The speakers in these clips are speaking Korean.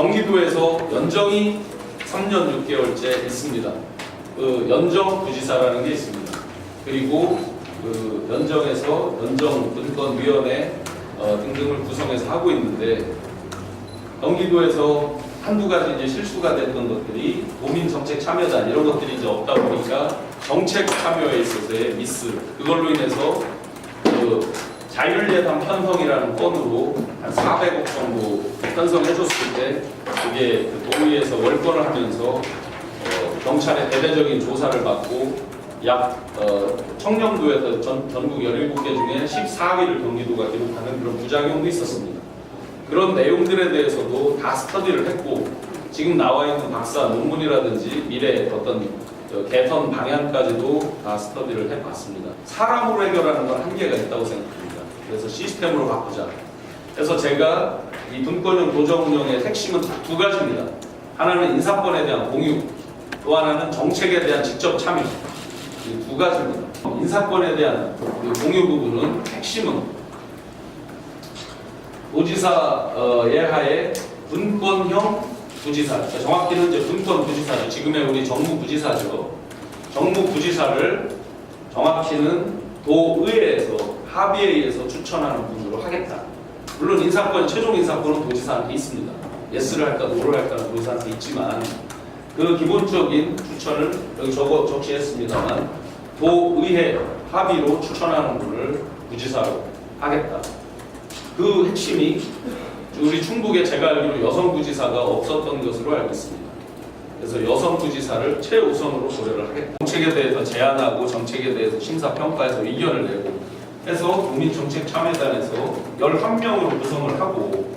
경기도에서 연정이 3년 6개월째 있습니다. 그 연정부지사라는 게 있습니다. 그리고 그 연정에서 연정분권위원회 등등을 구성해서 하고 있는데, 경기도에서 한두 가지 이제 실수가 됐던 것들이 도민정책참여단 이런 것들이 이제 없다 보니까 정책 참여에 있어서의 미스, 그걸로 인해서 그 자율예산 편성이라는 건으로 한 400억 정도 편성해줬을 때 그게 그 도의에서 월권을 하면서 경찰의 대대적인 조사를 받고 약 청렴도에서 전국 17개 중에 14위를 경기도가 기록하는 그런 부작용도 있었습니다. 그런 내용들에 대해서도 다 스터디를 했고, 지금 나와 있는 박사 논문이라든지 미래 어떤 개선 방향까지도 다 스터디를 해봤습니다. 사람으로 해결하는 건 한계가 있다고 생각합니다. 그래서 시스템으로 바꾸자. 그래서 제가 이 분권형 도정 운영의 핵심은 딱 두 가지입니다. 하나는 인사권에 대한 공유, 또 하나는 정책에 대한 직접 참여. 이 두 가지입니다. 인사권에 대한 공유 부분은 핵심은 도지사 예하의 분권형 부지사, 정확히는 이제 분권 부지사죠. 지금의 우리 정무 부지사죠. 정무 부지사를 정확히는 도의회에서 합의에 의해서 추천하는 분으로 하겠다. 물론 인사권, 최종 인사권은 도지사한테 있습니다. 예스를 할까 노를 할까는 도지사한테 있지만 그 기본적인 추천을 여기 적시했습니다만 도의회 합의로 추천하는 분을 부지사로 하겠다. 그 핵심이 우리 충북에 제가 알기로 여성부지사가 없었던 것으로 알고 있습니다. 그래서 여성부지사를 최우선으로 고려를 하겠다. 정책에 대해서 제안하고 정책에 대해서 심사평가해서 의견을 내고 해서 국민정책참여단에서 11명으로 구성을 하고,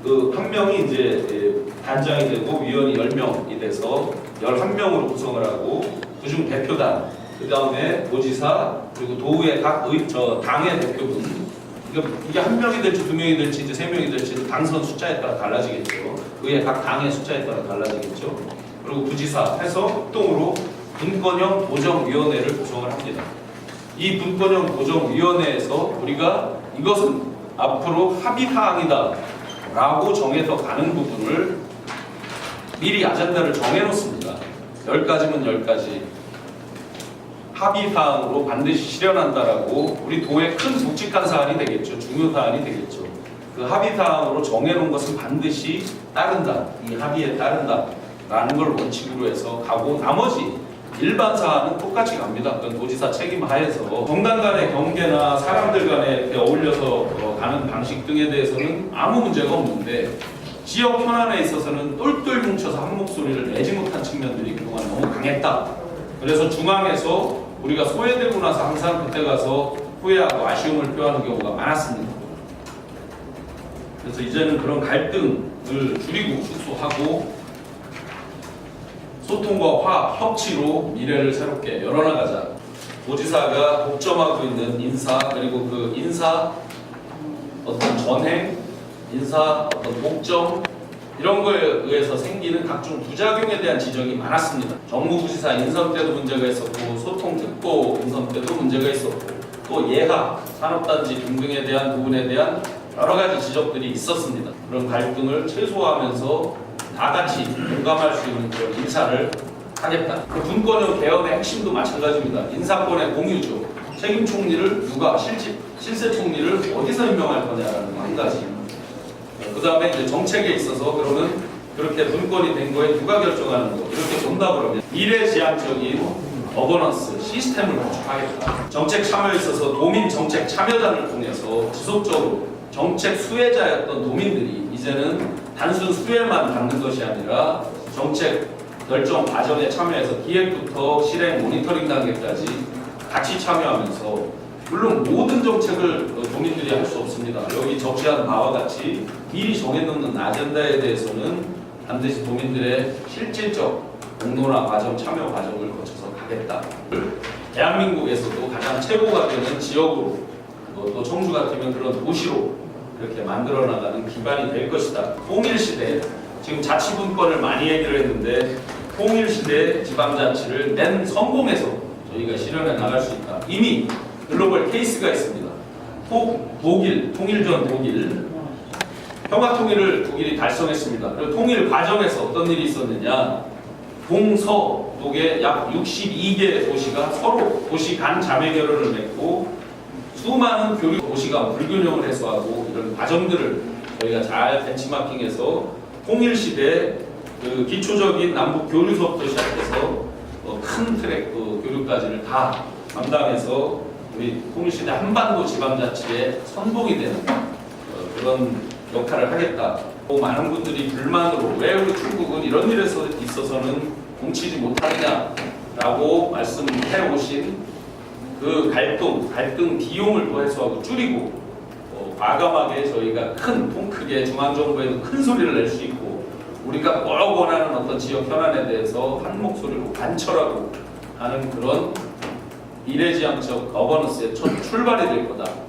그 한 명이 이제 단장이 되고 위원이 10명이 돼서 11명으로 구성을 하고, 그중 대표단, 그 다음에 도지사, 그리고 도의회 각 당의 대표분, 이게 한 명이 될지 두 명이 될지 이제 세 명이 될지 당선 숫자에 따라 달라지겠죠. 의회 각 당의 숫자에 따라 달라지겠죠. 그리고 부지사 해서 합동으로 분권형 도정위원회를 구성을 합니다. 이 분권형 도정위원회에서 우리가 이것은 앞으로 합의사항이다 라고 정해서 가는 부분을 미리 아젠다를 정해놓습니다. 10가지면 10가지 합의사항으로 반드시 실현한다라고, 우리 도의 큰 묵직한 사안이 되겠죠. 중요 사안이 되겠죠. 그 합의사항으로 정해놓은 것은 반드시 따른다. 이 합의에 따른다라는 걸 원칙으로 해서 가고, 나머지 일반 사안은 똑같이 갑니다. 그건 도지사 책임 하에서 정당 간의 경계나 사람들 간에 이렇게 어울려서 가는 방식 등에 대해서는 아무 문제가 없는데, 지역 현안에 있어서는 똘똘 뭉쳐서 한 목소리를 내지 못한 측면들이 그동안 너무 강했다. 그래서 중앙에서 우리가 소외되고 나서 항상 그때 가서 후회하고 아쉬움을 표하는 경우가 많았습니다. 그래서 이제는 그런 갈등을 줄이고 축소하고 소통과 화합, 협치로 미래를 새롭게 열어나가자. 도지사가 독점하고 있는 인사, 그리고 그 인사 어떤 전행, 인사 어떤 독점, 이런 거에 의해서 생기는 각종 부작용에 대한 지적이 많았습니다. 정무부지사 인선 때도 문제가 있었고, 소통특보 인선 때도 문제가 있었고, 또 예하, 산업단지 등등에 대한 부분에 대한 여러 가지 지적들이 있었습니다. 그런 갈등을 최소화하면서 다 같이 공감할 수 있는 그런 인사를 하겠다. 그 분권형 개헌의 핵심도 마찬가지입니다. 인사권의 공유죠. 책임 총리를 누가, 실세 총리를 어디서 임명할 거냐라는 거 한 가지. 그 다음에 이제 정책에 있어서 그러면 그렇게 분권이 된 거에 누가 결정하는 거, 이렇게 본다 그러면 미래지향적인 거버넌스 시스템을 구축하겠다. 정책 참여에 있어서 도민 정책 참여단을 통해서 지속적으로 정책 수혜자였던 도민들이 이제는 단순 수혜만 받는 것이 아니라 정책 결정 과정에 참여해서 기획부터 실행 모니터링 단계까지 같이 참여하면서, 물론 모든 정책을 도민들이 할 수 없습니다. 여기 적시한 바와 같이 미리 정해놓는 아젠다에 대해서는 반드시 도민들의 실질적 공론화 과정, 참여 과정을 거쳐서 가겠다. 대한민국에서도 가장 최고가 되는 지역으로, 또 청주 같으면 그런 도시로 이렇게 만들어 나가는 기반이 될 것이다. 통일시대, 지금 자치분권을 많이 얘기를 했는데 통일시대 지방자치를 성공해서 저희가 실현해 나갈 수 있다. 이미 글로벌 케이스가 있습니다. 독일, 통일전 독일, 평화 통일을 독일이 달성했습니다. 그리고 통일 과정에서 어떤 일이 있었느냐? 동서독의 약 62개 도시가 서로 도시 간 자매 결연을 맺고 수많은 교육 도시가 불균형을 해소하고 이런 과정들을 저희가 잘 벤치마킹해서 통일 시대 그 기초적인 남북 교류 수업부터 시작해서 큰 트랙 교류까지를 다 담당해서 우리 통일 시대 한반도 지방자치의 선봉이 되는 그런 역할을 하겠다. 많은 분들이 불만으로 왜 우리 중국은 이런 일에 있어서는 뭉치지 못하느냐라고 말씀해 오신 그 갈등 비용을 또 해소하고 줄이고 과감하게 저희가 통 크게 중앙정부에도 큰 소리를 낼 수 있고 우리가 꼭 원하는 어떤 지역 현안에 대해서 한 목소리로 관철하고 하는 그런 미래지향적 거버넌스의 첫 출발이 될 거다.